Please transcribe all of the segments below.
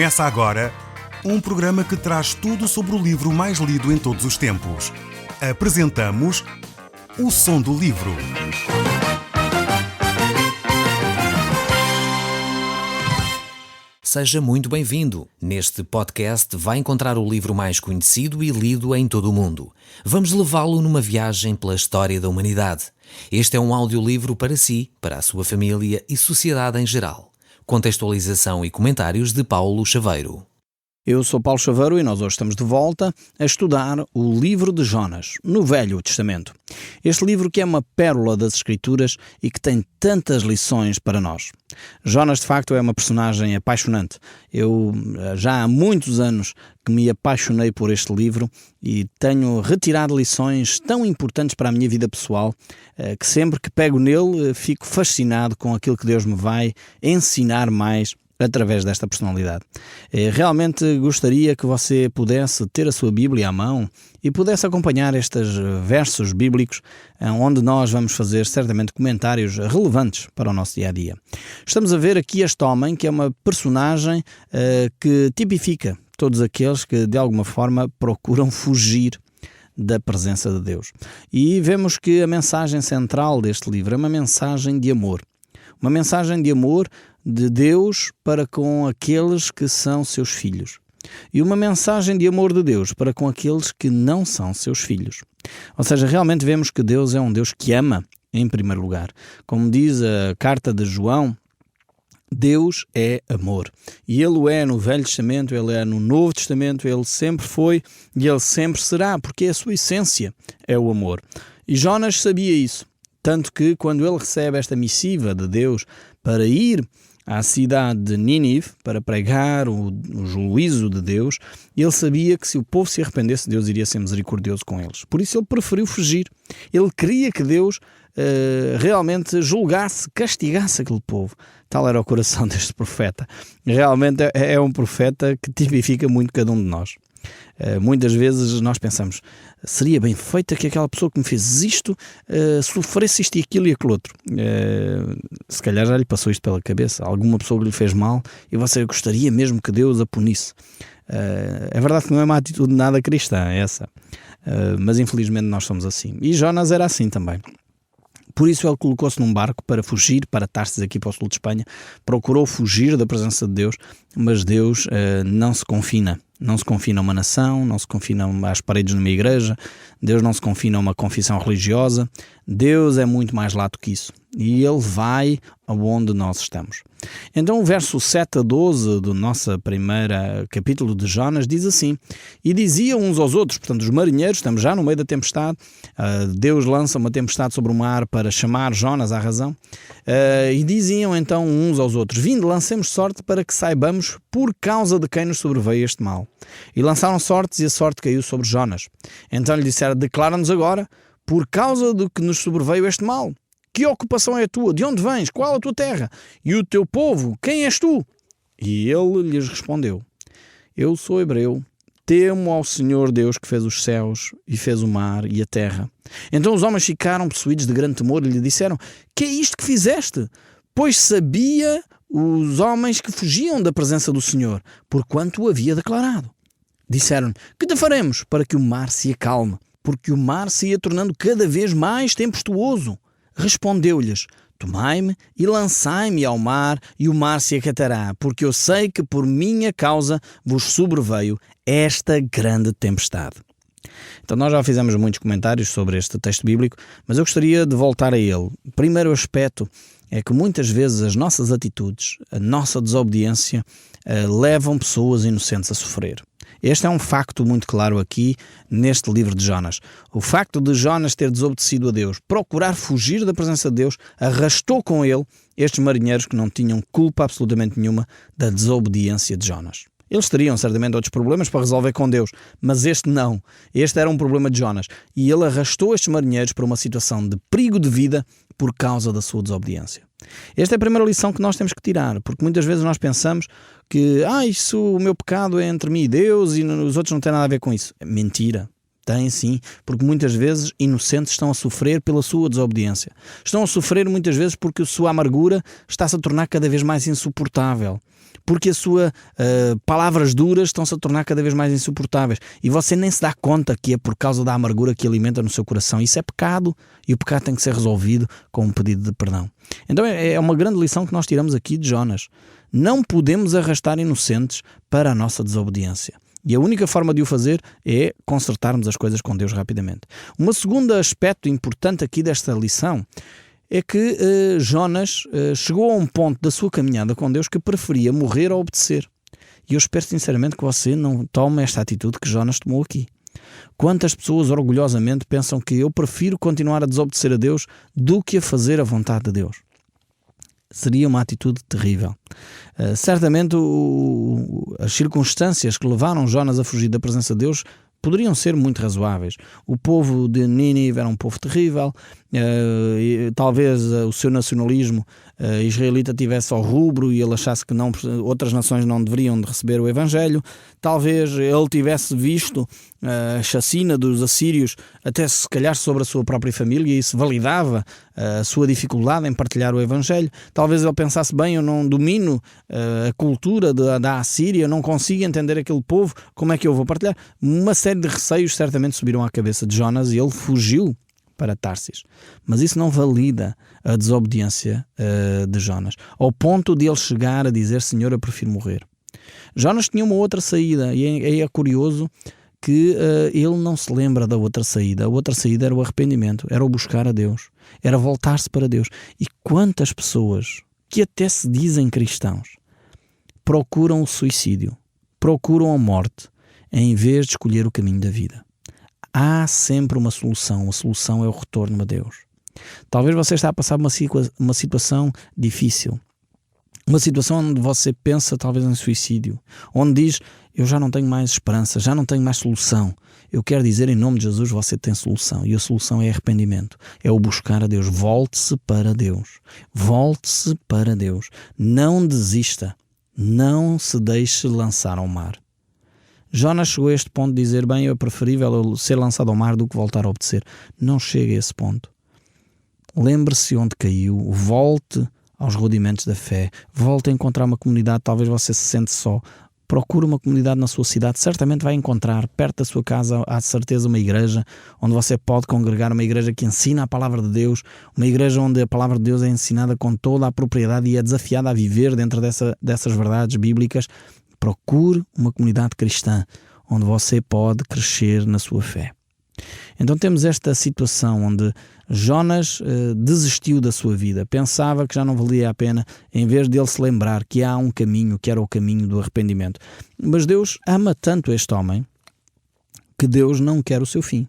Começa agora um programa que traz tudo sobre o livro mais lido em todos os tempos. Apresentamos O Som do Livro. Seja muito bem-vindo. Neste podcast vai encontrar o livro mais conhecido e lido em todo o mundo. Vamos levá-lo numa viagem pela história da humanidade. Este é um audiolivro para si, para a sua família e sociedade em geral. Contextualização e comentários de Paulo Chaveiro. Eu sou Paulo Chaveiro e nós hoje estamos de volta a estudar o livro de Jonas, no Velho Testamento. Este livro que é uma pérola das Escrituras e que tem tantas lições para nós. Jonas, de facto, é uma personagem apaixonante. Eu já há muitos anos que me apaixonei por este livro e tenho retirado lições tão importantes para a minha vida pessoal que sempre que pego nele fico fascinado com aquilo que Deus me vai ensinar mais através desta personalidade. Realmente gostaria que você pudesse ter a sua Bíblia à mão e pudesse acompanhar estes versos bíblicos onde nós vamos fazer certamente comentários relevantes para o nosso dia-a-dia. Estamos a ver aqui este homem que é uma personagem que tipifica todos aqueles que de alguma forma procuram fugir da presença de Deus. E vemos que a mensagem central deste livro é uma mensagem de amor. Uma mensagem de amor de Deus para com aqueles que são seus filhos. E uma mensagem de amor de Deus para com aqueles que não são seus filhos. Ou seja, realmente vemos que Deus é um Deus que ama, em primeiro lugar. Como diz a carta de João, Deus é amor. E Ele o é no Velho Testamento, Ele é no Novo Testamento, Ele sempre foi e Ele sempre será, porque a sua essência é o amor. E Jonas sabia isso. Tanto que quando ele recebe esta missiva de Deus para ir à cidade de Nínive, para pregar o juízo de Deus, ele sabia que se o povo se arrependesse, Deus iria ser misericordioso com eles. Por isso ele preferiu fugir. Ele queria que Deus realmente julgasse, castigasse aquele povo. Tal era o coração deste profeta. Realmente é um profeta que tipifica muito cada um de nós. Muitas vezes nós pensamos, seria bem feito que aquela pessoa que me fez isto sofresse isto e aquilo e aquilo outro. Se calhar já lhe passou isto pela cabeça, alguma pessoa que lhe fez mal e você gostaria mesmo que Deus a punisse. É verdade que não é uma atitude nada cristã essa, mas infelizmente nós somos assim. E Jonas era assim também. Por isso ele colocou-se num barco para fugir para Tarsis, aqui para o sul de Espanha. Procurou fugir da presença de Deus, mas Deus não se confina. Não se confina a uma nação, não se confina às paredes de uma igreja, Deus não se confina a uma confissão religiosa. Deus é muito mais lato que isso. E Ele vai aonde nós estamos. Então o verso 7 a 12 do nosso primeiro capítulo de Jonas diz assim: E diziam uns aos outros, portanto os marinheiros, estamos já no meio da tempestade, Deus lança uma tempestade sobre o mar para chamar Jonas à razão, e diziam então uns aos outros: Vinde, lancemos sorte para que saibamos por causa de quem nos sobreveio este mal. E lançaram sortes e a sorte caiu sobre Jonas. Então lhe disseram: Declara-nos agora por causa do que nos sobreveio este mal. Que ocupação é a tua? De onde vens? Qual a tua terra? E o teu povo? Quem és tu? E ele lhes respondeu: Eu sou hebreu, temo ao Senhor Deus que fez os céus e fez o mar e a terra. Então os homens ficaram possuídos de grande temor e lhe disseram: Que é isto que fizeste? Pois sabia os homens que fugiam da presença do Senhor, porquanto o havia declarado. Disseram: Que te faremos para que o mar se acalme? Porque o mar se ia tornando cada vez mais tempestuoso. Respondeu-lhes: Tomai-me e lançai-me ao mar, e o mar se acatará, porque eu sei que por minha causa vos sobreveio esta grande tempestade. Então nós já fizemos muitos comentários sobre este texto bíblico, mas eu gostaria de voltar a ele. O primeiro aspecto é que muitas vezes as nossas atitudes, a nossa desobediência, levam pessoas inocentes a sofrer. Este é um facto muito claro aqui neste livro de Jonas. O facto de Jonas ter desobedecido a Deus, procurar fugir da presença de Deus, arrastou com ele estes marinheiros que não tinham culpa absolutamente nenhuma da desobediência de Jonas. Eles teriam certamente outros problemas para resolver com Deus, mas este não. Este era um problema de Jonas. E ele arrastou estes marinheiros para uma situação de perigo de vida por causa da sua desobediência. Esta é a primeira lição que nós temos que tirar, porque muitas vezes nós pensamos que isso, o meu pecado é entre mim e Deus e os outros não têm nada a ver com isso. É mentira. Tem sim, porque muitas vezes inocentes estão a sofrer pela sua desobediência. Estão a sofrer muitas vezes porque a sua amargura está-se a tornar cada vez mais insuportável. porque as suas palavras duras estão-se a tornar cada vez mais insuportáveis e você nem se dá conta que é por causa da amargura que alimenta no seu coração. Isso é pecado e o pecado tem que ser resolvido com um pedido de perdão. Então é uma grande lição que nós tiramos aqui de Jonas. Não podemos arrastar inocentes para a nossa desobediência. E a única forma de o fazer é consertarmos as coisas com Deus rapidamente. Um segundo aspecto importante aqui desta lição é que Jonas chegou a um ponto da sua caminhada com Deus que preferia morrer a obedecer. E eu espero sinceramente que você não tome esta atitude que Jonas tomou aqui. Quantas pessoas orgulhosamente pensam que eu prefiro continuar a desobedecer a Deus do que a fazer a vontade de Deus? Seria uma atitude terrível. Certamente as circunstâncias que levaram Jonas a fugir da presença de Deus poderiam ser muito razoáveis. O povo de Nínive era um povo terrível, e talvez o seu nacionalismo israelita tivesse ao rubro e ele achasse que outras nações não deveriam de receber o Evangelho. Talvez ele tivesse visto a chacina dos assírios até se calhar sobre a sua própria família e isso validava a sua dificuldade em partilhar o Evangelho. Talvez ele pensasse, bem, eu não domino a cultura da Assíria, eu não consigo entender aquele povo, como é que eu vou partilhar? Uma série de receios certamente subiram à cabeça de Jonas e ele fugiu para Tarsis. Mas isso não valida a desobediência de Jonas, ao ponto de ele chegar a dizer, Senhor, eu prefiro morrer. Jonas tinha uma outra saída e é curioso que ele não se lembra da outra saída. A outra saída era o arrependimento, era o buscar a Deus, era voltar-se para Deus. E quantas pessoas que até se dizem cristãos procuram o suicídio, procuram a morte, em vez de escolher o caminho da vida. Há sempre uma solução. A solução é o retorno a Deus. Talvez você está a passar uma situação difícil. Uma situação onde você pensa talvez em suicídio. Onde diz, eu já não tenho mais esperança, já não tenho mais solução. Eu quero dizer, em nome de Jesus, você tem solução. E a solução é arrependimento. É o buscar a Deus. Volte-se para Deus. Volte-se para Deus. Não desista. Não se deixe lançar ao mar. Jonas chegou a este ponto de dizer, bem, é preferível ser lançado ao mar do que voltar a obedecer. Não chegue a esse ponto. Lembre-se onde caiu, volte aos rudimentos da fé, volte a encontrar uma comunidade, talvez você se sente só. Procure uma comunidade na sua cidade, certamente vai encontrar, perto da sua casa, há de certeza uma igreja, onde você pode congregar, uma igreja que ensina a palavra de Deus, uma igreja onde a palavra de Deus é ensinada com toda a propriedade e é desafiada a viver dentro dessas verdades bíblicas. Procure uma comunidade cristã onde você pode crescer na sua fé. Então temos esta situação onde Jonas desistiu da sua vida, pensava que já não valia a pena, em vez de ele se lembrar que há um caminho, que era o caminho do arrependimento. Mas Deus ama tanto este homem que Deus não quer o seu fim.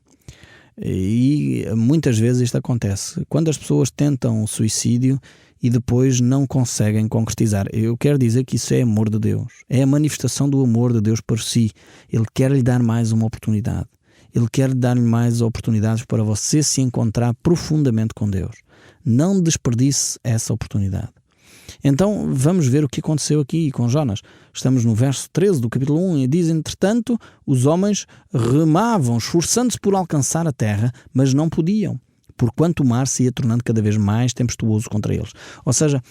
E muitas vezes isto acontece. Quando as pessoas tentam o suicídio e depois não conseguem concretizar. Eu quero dizer que isso é amor de Deus. É a manifestação do amor de Deus por si. Ele quer lhe dar mais uma oportunidade. Ele quer lhe dar mais oportunidades para você se encontrar profundamente com Deus. Não desperdice essa oportunidade. Então vamos ver o que aconteceu aqui com Jonas. Estamos no verso 13 do capítulo 1 e diz, entretanto, os homens remavam, esforçando-se por alcançar a terra, mas não podiam, porquanto o mar se ia tornando cada vez mais tempestuoso contra eles. Ou seja,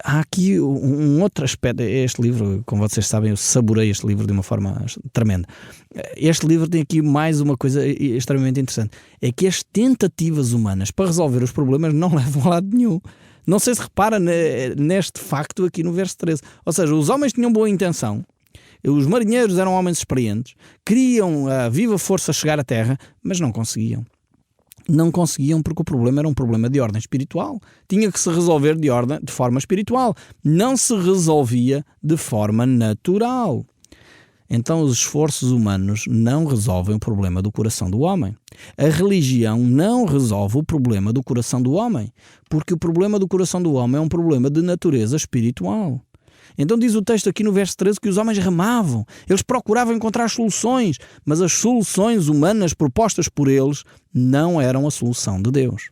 há aqui um outro aspecto. Este livro, como vocês sabem, eu saborei este livro de uma forma tremenda. Este livro tem aqui mais uma coisa extremamente interessante. É que as tentativas humanas para resolver os problemas não levam a lado nenhum. Não sei se repara neste facto aqui no verso 13. Ou seja, os homens tinham boa intenção, os marinheiros eram homens experientes, queriam a viva força chegar à terra, mas não conseguiam. Não conseguiam porque o problema era um problema de ordem espiritual. Tinha que se resolver de forma espiritual. Não se resolvia de forma natural. Então os esforços humanos não resolvem o problema do coração do homem. A religião não resolve o problema do coração do homem, porque o problema do coração do homem é um problema de natureza espiritual. Então diz o texto aqui no verso 13 que os homens remavam, eles procuravam encontrar soluções, mas as soluções humanas propostas por eles não eram a solução de Deus.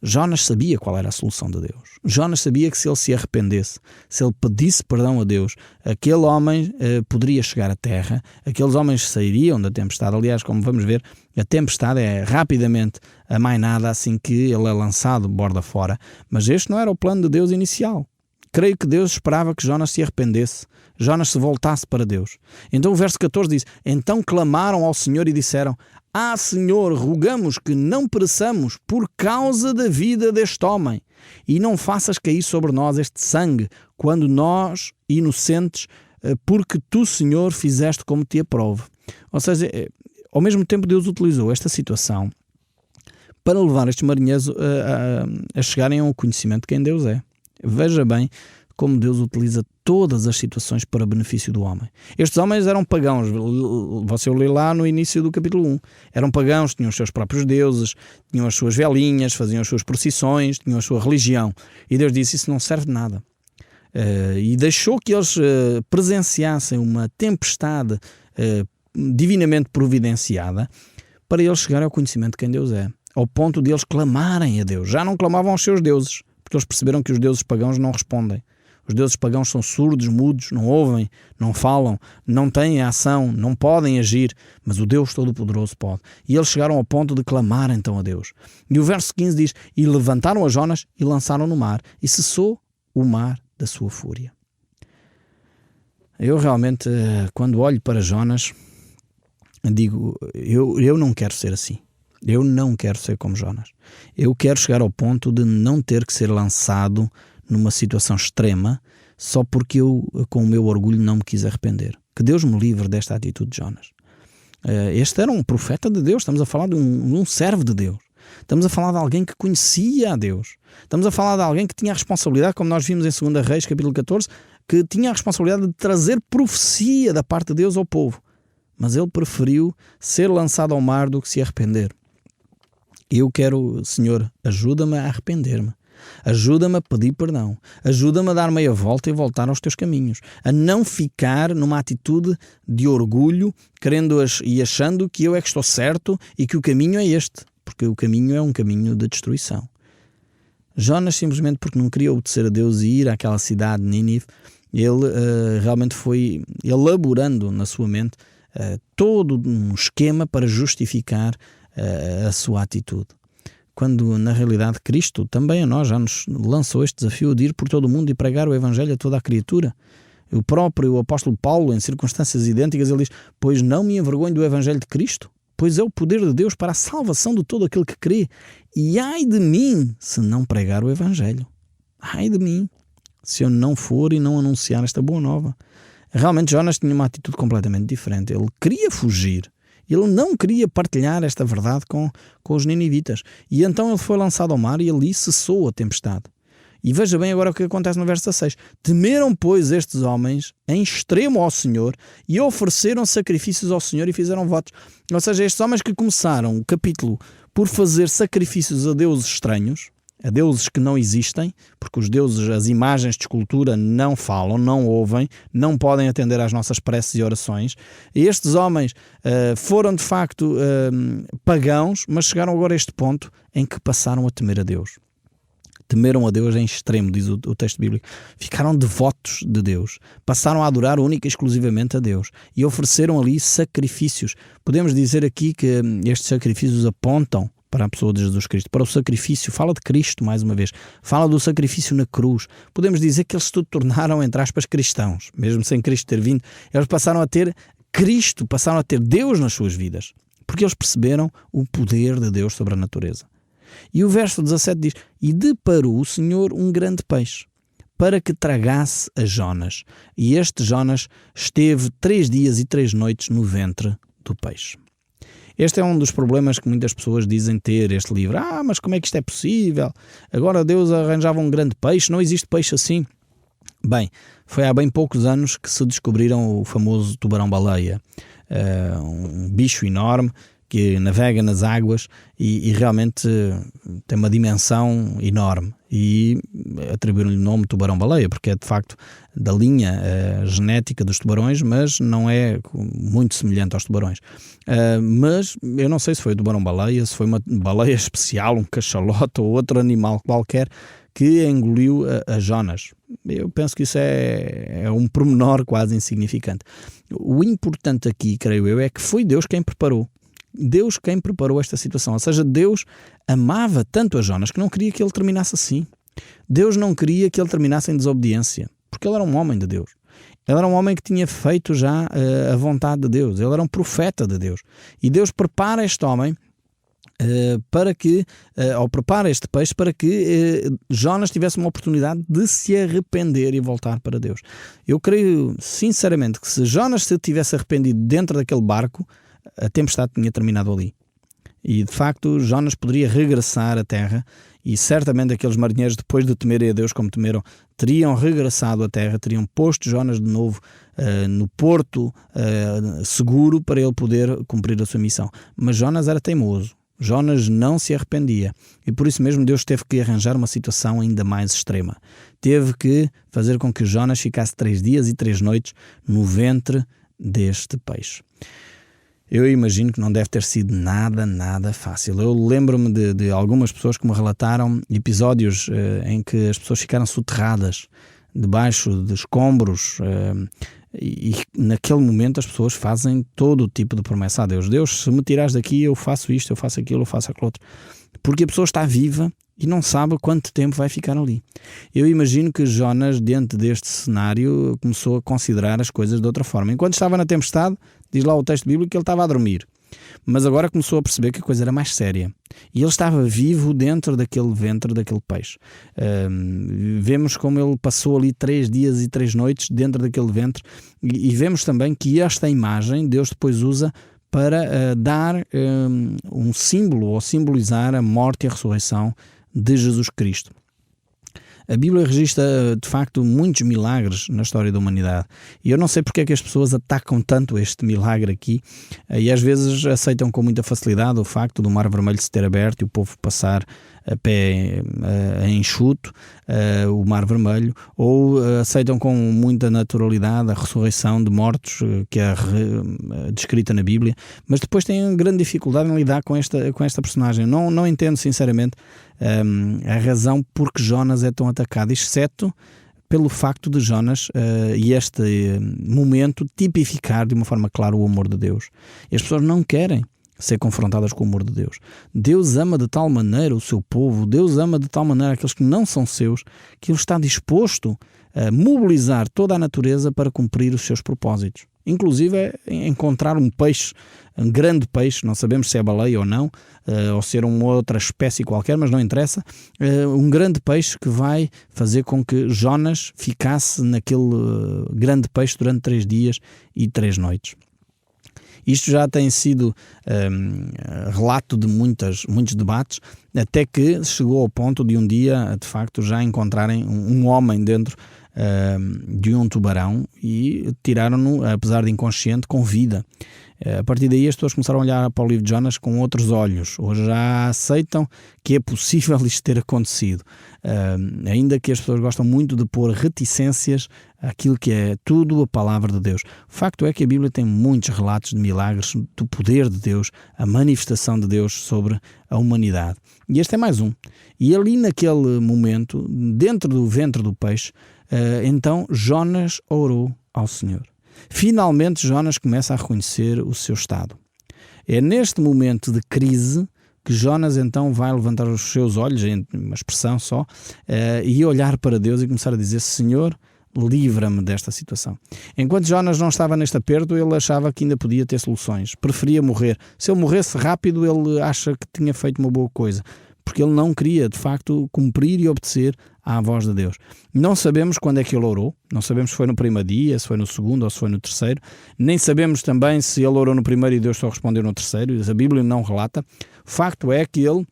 Jonas sabia qual era a solução de Deus. Jonas sabia que se ele se arrependesse, se ele pedisse perdão a Deus, aquele homem poderia chegar à terra, aqueles homens sairiam da tempestade. Aliás, como vamos ver, a tempestade é rapidamente amainada assim que ele é lançado borda fora. Mas este não era o plano de Deus inicial. Creio que Deus esperava que Jonas se arrependesse, Jonas se voltasse para Deus. Então o verso 14 diz: então clamaram ao Senhor e disseram: Senhor, rogamos que não pereçamos por causa da vida deste homem, e não faças cair sobre nós este sangue, quando nós, inocentes, porque tu, Senhor, fizeste como te aprove. Ou seja, ao mesmo tempo Deus utilizou esta situação para levar estes marinheiros a chegarem ao conhecimento de quem Deus é. Veja bem como Deus utiliza todas as situações para benefício do homem. Estes homens eram pagãos. Você lê lá no início do capítulo 1. Eram pagãos, tinham os seus próprios deuses, tinham as suas velinhas, faziam as suas procissões, tinham a sua religião. E Deus disse: isso não serve de nada. E deixou que eles presenciassem uma tempestade divinamente providenciada para eles chegarem ao conhecimento de quem Deus é. Ao ponto de eles clamarem a Deus. Já não clamavam aos seus deuses, porque eles perceberam que os deuses pagãos não respondem. Os deuses pagãos são surdos, mudos, não ouvem, não falam, não têm ação, não podem agir, mas o Deus Todo-Poderoso pode. E eles chegaram ao ponto de clamar então a Deus. E o verso 15 diz: e levantaram a Jonas e lançaram no mar, e cessou o mar da sua fúria. Eu realmente, quando olho para Jonas, digo, eu não quero ser assim. Eu não quero ser como Jonas. Eu quero chegar ao ponto de não ter que ser lançado numa situação extrema só porque eu, com o meu orgulho, não me quis arrepender. Que Deus me livre desta atitude de Jonas. Este era um profeta de Deus. Estamos a falar de um servo de Deus. Estamos a falar de alguém que conhecia a Deus. Estamos a falar de alguém que tinha a responsabilidade, como nós vimos em 2 Reis, capítulo 14, que tinha a responsabilidade de trazer profecia da parte de Deus ao povo. Mas ele preferiu ser lançado ao mar do que se arrepender. Eu quero, Senhor, ajuda-me a arrepender-me. Ajuda-me a pedir perdão. Ajuda-me a dar meia volta e voltar aos teus caminhos. A não ficar numa atitude de orgulho, querendo e achando que eu é que estou certo e que o caminho é este. Porque o caminho é um caminho de destruição. Jonas, simplesmente porque não queria obedecer a Deus e ir àquela cidade de Nínive, ele realmente foi elaborando na sua mente todo um esquema para justificar a sua atitude. Quando na realidade Cristo também a nós já nos lançou este desafio de ir por todo o mundo e pregar o Evangelho a toda a criatura. O próprio apóstolo Paulo, em circunstâncias idênticas, ele diz: pois não me envergonho do Evangelho de Cristo, pois é o poder de Deus para a salvação de todo aquele que crê. E ai de mim se não pregar o Evangelho. Ai de mim se eu não for e não anunciar esta boa nova. Realmente Jonas tinha uma atitude completamente diferente. Ele queria fugir. Ele não queria partilhar esta verdade com os ninivitas. E então ele foi lançado ao mar e ali cessou a tempestade. E veja bem agora o que acontece no verso 16. Temeram, pois, estes homens em extremo ao Senhor e ofereceram sacrifícios ao Senhor e fizeram votos. Ou seja, estes homens que começaram o capítulo por fazer sacrifícios a deuses estranhos, a deuses que não existem, porque os deuses, as imagens de escultura não falam, não ouvem, não podem atender às nossas preces e orações. E estes homens foram de facto pagãos, mas chegaram agora a este ponto em que passaram a temer a Deus. Temeram a Deus em extremo, diz o texto bíblico. Ficaram devotos de Deus. Passaram a adorar única e exclusivamente a Deus. E ofereceram ali sacrifícios. Podemos dizer aqui que estes sacrifícios apontam para a pessoa de Jesus Cristo, para o sacrifício. Fala de Cristo, mais uma vez. Fala do sacrifício na cruz. Podemos dizer que eles se tornaram, entre aspas, cristãos. Mesmo sem Cristo ter vindo, eles passaram a ter Cristo, passaram a ter Deus nas suas vidas. Porque eles perceberam o poder de Deus sobre a natureza. E o verso 17 diz: e deparou o Senhor um grande peixe, para que tragasse a Jonas. E este Jonas esteve 3 dias e 3 noites no ventre do peixe. Este é um dos problemas que muitas pessoas dizem ter este livro. Mas como é que isto é possível? Agora Deus arranjava um grande peixe, não existe peixe assim. Bem, foi há bem poucos anos que se descobriram o famoso tubarão-baleia, um bicho enorme que navega nas águas e realmente tem uma dimensão enorme. E atribuíram-lhe o nome tubarão-baleia, porque é de facto da linha genética dos tubarões, mas não é muito semelhante aos tubarões. Mas eu não sei se foi o tubarão-baleia, se foi uma baleia especial, um cachalote ou outro animal qualquer que engoliu a Jonas. Eu penso que isso é um pormenor quase insignificante. O importante aqui, creio eu, é que foi Deus quem preparou. Deus quem preparou esta situação. Ou seja, Deus amava tanto a Jonas que não queria que ele terminasse assim. Deus não queria que ele terminasse em desobediência, porque ele era um homem de Deus. Ele era um homem que tinha feito já a vontade de Deus. Ele era um profeta de Deus. E Deus prepara este homem prepara este peixe para que Jonas tivesse uma oportunidade de se arrepender e voltar para Deus. Eu creio sinceramente que se Jonas se tivesse arrependido dentro daquele barco, a tempestade tinha terminado ali. E de facto Jonas poderia regressar à terra, e certamente aqueles marinheiros, depois de temerem a Deus como temeram, teriam regressado à terra, teriam posto Jonas de novo no porto seguro para ele poder cumprir a sua missão. Mas Jonas era teimoso. Jonas não se arrependia, e por isso mesmo Deus teve que arranjar uma situação ainda mais extrema. Teve que fazer com que Jonas ficasse 3 dias e 3 noites no ventre deste peixe. Eu imagino que não deve ter sido nada fácil. Eu lembro-me de algumas pessoas que me relataram episódios em que as pessoas ficaram soterradas debaixo de escombros, e naquele momento as pessoas fazem todo o tipo de promessa a Deus. Deus, se me tirares daqui, eu faço isto, eu faço aquilo, eu faço aquilo outro. Porque a pessoa está viva e não sabe quanto tempo vai ficar ali. Eu imagino que Jonas, diante deste cenário, começou a considerar as coisas de outra forma. Enquanto estava na tempestade, diz lá o texto bíblico que ele estava a dormir. Mas agora começou a perceber que a coisa era mais séria. E ele estava vivo dentro daquele ventre, daquele peixe. Vemos como ele passou ali 3 dias e 3 noites dentro daquele ventre. E vemos também que esta imagem Deus depois usa para dar um símbolo, ou simbolizar a morte e a ressurreição de Jesus Cristo. A Bíblia registra, de facto, muitos milagres na história da humanidade. E eu não sei porque é que as pessoas atacam tanto este milagre aqui, e às vezes aceitam com muita facilidade o facto do Mar Vermelho se ter aberto e o povo passar a pé enxuto o Mar Vermelho, ou aceitam com muita naturalidade a ressurreição de mortos que é descrita na Bíblia, mas depois têm grande dificuldade em lidar com esta personagem. Não entendo sinceramente a razão por que Jonas é tão atacado, exceto pelo facto de Jonas e este momento tipificar de uma forma clara o amor de Deus. E as pessoas não querem ser confrontadas com o amor de Deus. Deus ama de tal maneira o seu povo, Deus ama de tal maneira aqueles que não são seus, que Ele está disposto a mobilizar toda a natureza para cumprir os seus propósitos. Inclusive encontrar um peixe, um grande peixe, não sabemos se é baleia ou não, ou ser uma outra espécie qualquer, mas não interessa, um grande peixe que vai fazer com que Jonas ficasse naquele grande peixe durante 3 dias e 3 noites. Isto já tem sido relato de muitos debates, até que chegou ao ponto de um dia, de facto, já encontrarem um homem dentro de um tubarão e tiraram-no, apesar de inconsciente, com vida. A partir daí as pessoas começaram a olhar para o livro de Jonas com outros olhos. Hoje já aceitam que é possível isto ter acontecido. Ainda que as pessoas gostam muito de pôr reticências àquilo que é tudo a palavra de Deus. O facto é que a Bíblia tem muitos relatos de milagres, do poder de Deus, a manifestação de Deus sobre a humanidade. E este é mais um. E ali naquele momento, dentro do ventre do peixe, então Jonas orou ao Senhor. Finalmente Jonas começa a reconhecer o seu estado. É neste momento de crise que Jonas então vai levantar os seus olhos, em uma expressão só, e olhar para Deus e começar a dizer: Senhor, livra-me desta situação. Enquanto Jonas não estava neste aperto, ele achava que ainda podia ter soluções, preferia morrer. Se ele morresse rápido, ele acha que tinha feito uma boa coisa, porque ele não queria, de facto, cumprir e obedecer à voz de Deus. Não sabemos quando é que ele orou, não sabemos se foi no primeiro dia, se foi no segundo ou se foi no terceiro, nem sabemos também se ele orou no primeiro e Deus só respondeu no terceiro, a Bíblia não relata. O facto é que ele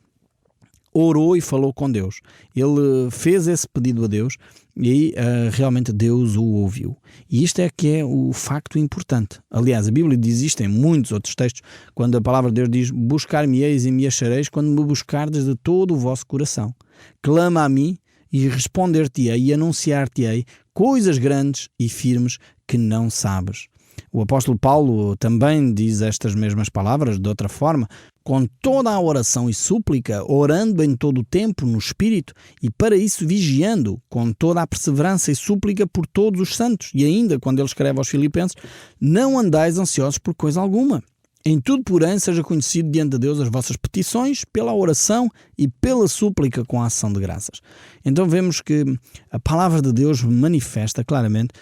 orou e falou com Deus. Ele fez esse pedido a Deus e realmente Deus o ouviu. E isto é que é o facto importante. Aliás, a Bíblia diz isto em muitos outros textos, quando a palavra de Deus diz: buscar-me-eis e me achareis quando me buscardes de todo o vosso coração. Clama a mim e responder-te-ei e anunciar-te-ei coisas grandes e firmes que não sabes. O apóstolo Paulo também diz estas mesmas palavras de outra forma: com toda a oração e súplica, orando em todo o tempo no Espírito, e para isso vigiando, com toda a perseverança e súplica por todos os santos. E ainda, quando ele escreve aos Filipenses: não andais ansiosos por coisa alguma. Em tudo, porém, seja conhecido diante de Deus as vossas petições pela oração e pela súplica com a ação de graças. Então vemos que a palavra de Deus manifesta claramente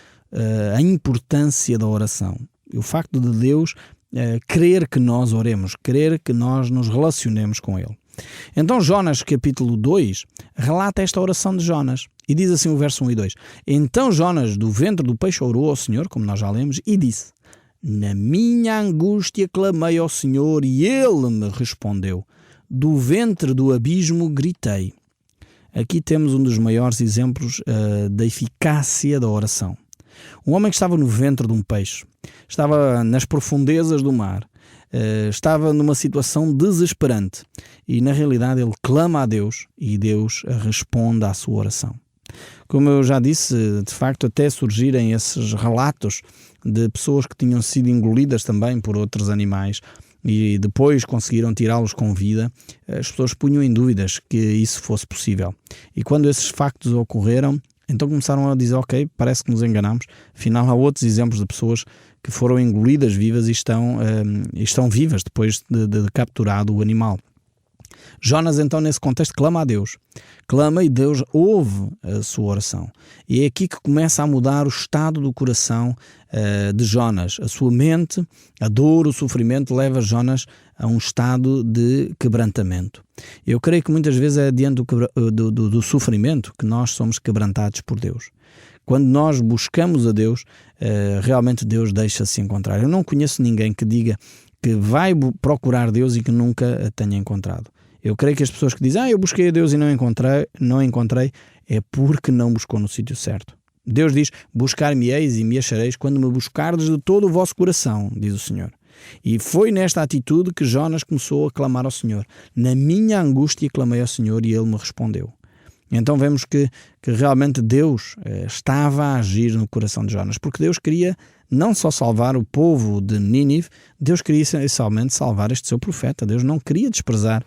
a importância da oração. E o facto de Deus querer que nós oremos, querer que nós nos relacionemos com Ele. Então Jonas, capítulo 2, relata esta oração de Jonas. E diz assim o verso 1 e 2. Então Jonas, do ventre do peixe, orou ao Senhor, como nós já lemos, e disse: na minha angústia clamei ao Senhor, e Ele me respondeu. Do ventre do abismo gritei. Aqui temos um dos maiores exemplos da eficácia da oração. Um homem que estava no ventre de um peixe, estava nas profundezas do mar, estava numa situação desesperante e, na realidade, ele clama a Deus e Deus responde à sua oração. Como eu já disse, de facto, até surgirem esses relatos de pessoas que tinham sido engolidas também por outros animais e depois conseguiram tirá-los com vida, as pessoas punham em dúvidas que isso fosse possível. E quando esses factos ocorreram, então começaram a dizer, ok, parece que nos enganamos. Afinal, há outros exemplos de pessoas que foram engolidas vivas e estão vivas depois de capturado o animal. Jonas, então, nesse contexto, clama a Deus. Clama e Deus ouve a sua oração. E é aqui que começa a mudar o estado do coração de Jonas. A sua mente, a dor, o sofrimento leva Jonas a um estado de quebrantamento. Eu creio que muitas vezes é diante do sofrimento que nós somos quebrantados por Deus. Quando nós buscamos a Deus, realmente Deus deixa-se encontrar. Eu não conheço ninguém que diga que vai procurar Deus e que nunca a tenha encontrado. Eu creio que as pessoas que dizem, eu busquei a Deus e não encontrei, é porque não buscou no sítio certo. Deus diz, buscar-me-eis e me achareis quando me buscardes de todo o vosso coração, diz o Senhor. E foi nesta atitude que Jonas começou a clamar ao Senhor. Na minha angústia clamei ao Senhor e Ele me respondeu. Então vemos que realmente Deus estava a agir no coração de Jonas, porque Deus queria não só salvar o povo de Nínive, Deus queria essencialmente salvar este seu profeta. Deus não queria desprezar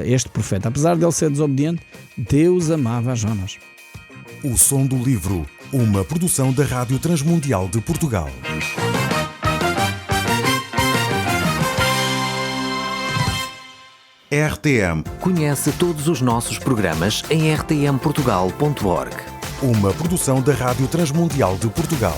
este profeta. Apesar de ele ser desobediente, Deus amava Jonas. O Som do Livro, uma produção da Rádio Transmundial de Portugal. RTM. Conhece todos os nossos programas em rtmportugal.org. Uma produção da Rádio Transmundial de Portugal.